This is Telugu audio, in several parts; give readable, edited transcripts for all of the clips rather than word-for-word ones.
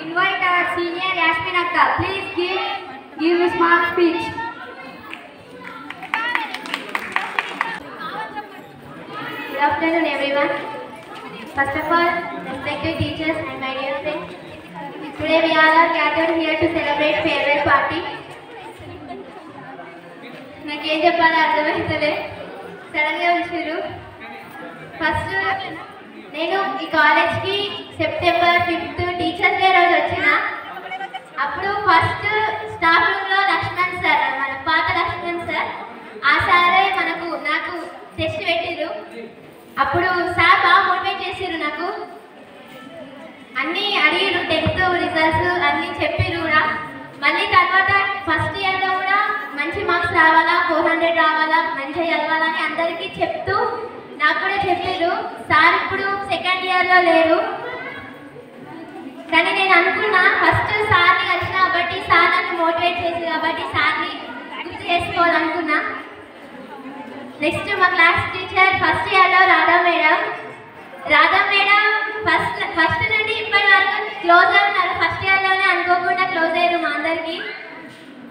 invite our senior Yasmin Akka. Please give a small speech. Good afternoon, everyone. First of all, respected teachers and my dear friends. Today we all are gathered here to celebrate farewell party. నాకేం చెప్పాలో అర్థమవుతలే, సడన్గా వచ్చారు. ఫస్ట్ నేను ఈ కాలేజ్కి సెప్టెంబర్ 5th టీచర్స్ డే రోజు వచ్చిన. అప్పుడు ఫస్ట్ స్టాఫ్ రూమ్లో లక్ష్మణ్ సార్, మన పాత లక్ష్మణ్ సార్, ఆ సారే నాకు టెస్ట్ పెట్టిర్రు. అప్పుడు సార్ బాగా మోటివేట్ చేసిర్రు. నాకు అన్నీ అడిగిరు, 10th రిజల్ట్స్ అన్నీ చెప్పిర్రు కూడా. మళ్ళీ తర్వాత ఫస్ట్ ఇయర్లో కూడా మంచి మార్క్స్ రావాలా, 400 రావాలా, మంచిగా చదవాలని అందరికీ చెప్తూ నాకు కూడా చెప్పారు. సార్ ఇప్పుడు సెకండ్ ఇయర్లో లేరు, కానీ నేను అనుకున్నా ఫస్ట్ సార్ని కలిసిన కాబట్టి, సార్ నన్ను మోటివేట్ చేసి కాబట్టి సార్ని గుర్తు చేసుకోవాలనుకున్నా. నెక్స్ట్ మా క్లాస్ టీచర్ ఫస్ట్ ఇయర్లో రాధా మేడం ఫస్ట్ నుండి ఇప్పటి వరకు క్లోజ్ ఉన్నారు. ఫస్ట్ ఇయర్లోనే అనుకోకుండా క్లోజ్ అయ్యారు మా అందరికి.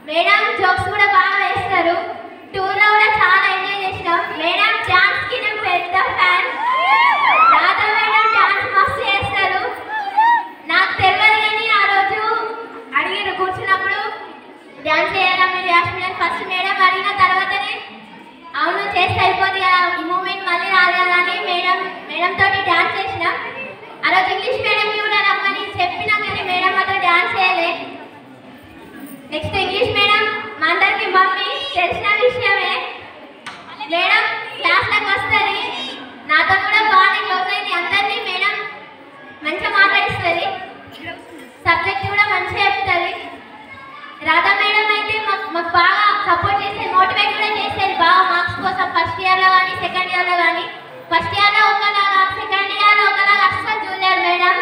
మేడం జోక్స్ కూడా బాగా వేస్తారు. టూర్లో కూడా చాలా ఎంజాయ్ చేసినాం. మేడం డాన్స్కి నేను పెద్ద ఫ్యాన్. రాధా మేడం డాన్స్ మస్తు చేస్తారు. నాకు తెలియదు కానీ ఆ రోజు అడిగిన కూర్చున్నప్పుడు డాన్స్ చేయాలా మీరు యాస్మిన్, ఫస్ట్ మేడం అడిగిన తర్వాతనే అవును చేస్తే అయిపోతుంది కదా, ఈ మూమెంట్ మళ్ళీ రాలేదు అని మేడం తోటి డాన్స్ చేసినాం. ఆ రోజు ఇంగ్లీష్ మేడంకి కూడా రమ్మని చెప్పినా కానీ మేడం మాత్రం డాన్స్ చేయలే. నెక్స్ట్ ఇంగ్లీష్ మేడం మా అందరికి మమ్మీ, తెలిసిన విషయమే. మేడం క్లాస్లోకి వస్తుంది, నాతో కూడా బాగా క్లోజ్ అయింది. అందరినీ మేడం మంచిగా మాట్లాడిస్తుంది, సబ్జెక్ట్ కూడా మంచిగా చెప్తుంది. రాధా మేడం అయితే మాకు బాగా సపోర్ట్ చేసేది, మోటివేట్ కూడా చేసేది బాగా మార్క్స్ కోసం. ఫస్ట్ ఇయర్లో కానీ సెకండ్ ఇయర్లో కానీ, ఫస్ట్ ఇయర్లో ఒకలాగా సెకండ్ ఇయర్లో ఒకలాగా అస్సలు జూనియర్ మేడం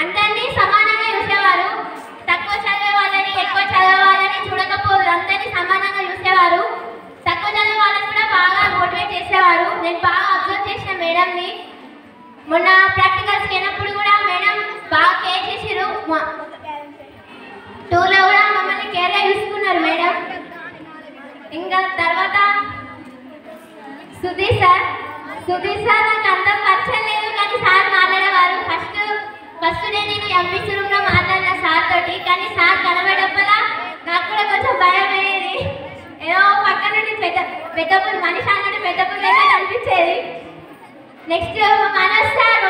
అందరినీ సమానంగా చూసేవారు. తక్కువ చదివే వాళ్ళని ఎక్కువ చదివే వాళ్ళని చూడకపోదు, అందరినీ సమానంగా చూసేవారు. తక్కువ చదివే వాళ్ళని కూడా బాగా మోటివేట్ చేసేవారు. నేను బాగా అబ్జర్వ్ చేసిన మేడంని. మొన్న ప్రాక్టికల్స్కి వెళ్ళినప్పుడు కూడా మేడం బాగా కేర్ చేసిరు. టూర్లో కూడా మమ్మల్ని కేర్గా చూసుకున్నారు మేడం. ఇంకా తర్వాత సుధీర్ సార్ నాకు అంత పరిచయం లేదు, కానీ సార్ మాట్లాడేవారు. ఫస్ట్ నేను ఎంపీసీ రూమ్లో మాట్లాడిన సార్ తోటి, కానీ సార్ కనబడేపలా నాకు కూడా కొంచెం భయం అయ్యేది. ఏదో పక్క నుండి పెద్ద పుల్లు మనిషి అన్నట్టు పెద్ద పుల్లు అయితే అనిపించేది. నెక్స్ట్ మనోజ్ సార్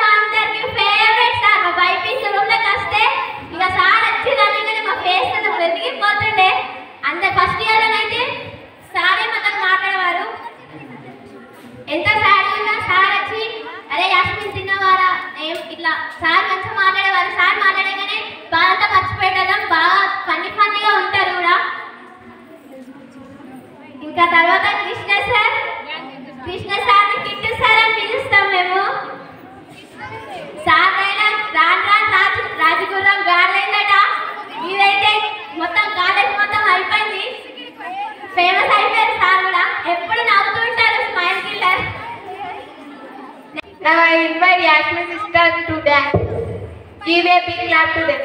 మా అందరికి ఫేవరెట్ సార్. మా బైపీసీ రూమ్లోకి వస్తే ఇక సార్ వచ్చిందనగానే మా ఫేస్ వెలిగిపోతుండే. అందరు ఫస్ట్ ఇయర్లోనైతే సారే మాతో మాట్లాడేవారు. ఎంత సార్ ఉన్నా సార్ వచ్చి అరే యాస్మిన్ తిన్నవారా ఇట్లా సార్ మంచిగా మాట్లాడేవారు. సార్ మాట్లాడగానే బాధంతా మర్చిపోయేటం, బాగా ఫన్నీగా ఉంటారు కూడా. ఇంకా తర్వాత కృష్ణ సార్ని కిట్టు సార్ అని పిలుస్తాం మేము. సార్ అయినా రాజగుర్రం గార్లైందట, ఇదైతే మొత్తం కాలేజ్ మొత్తం అయిపోయింది, ఫేమస్ అయిపోయారు సార్ కూడా. ఎప్పుడు నవ్వుతుంటారు, smile killer. Now I invite Yasmin sister to dance. Give a big clap to them.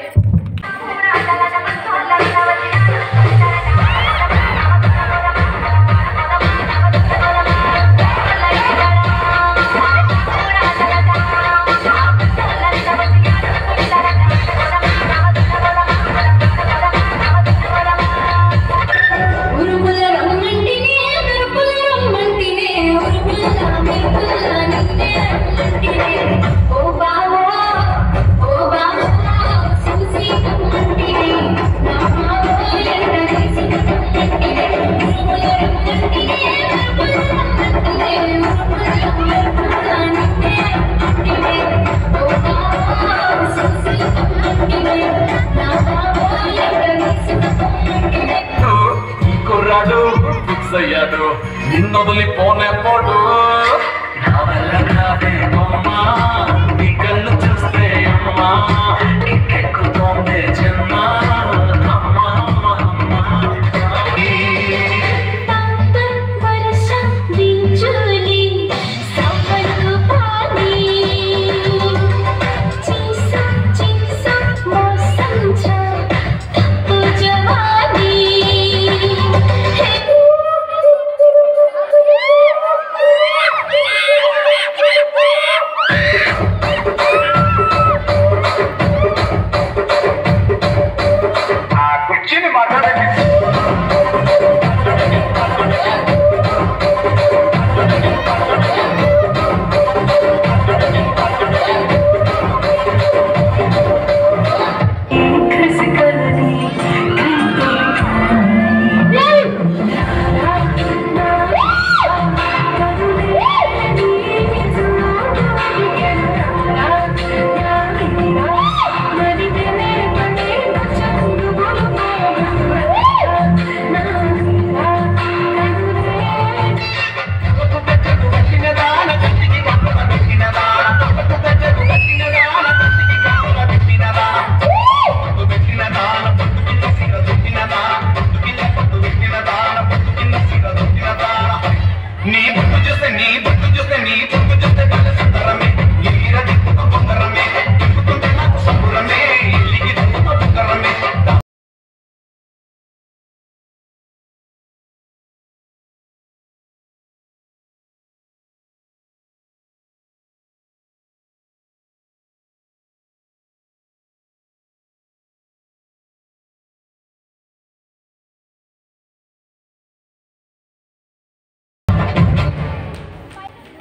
నిన్నొదిలిపోనేపోడు నా వల్ల కాదేమమ్మా, నీ కళ్ళు చూస్తే అమ్మా ఇంకెక్కుతోందే జన్మ. More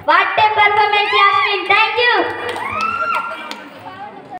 what a performance Yasmin. Thank you.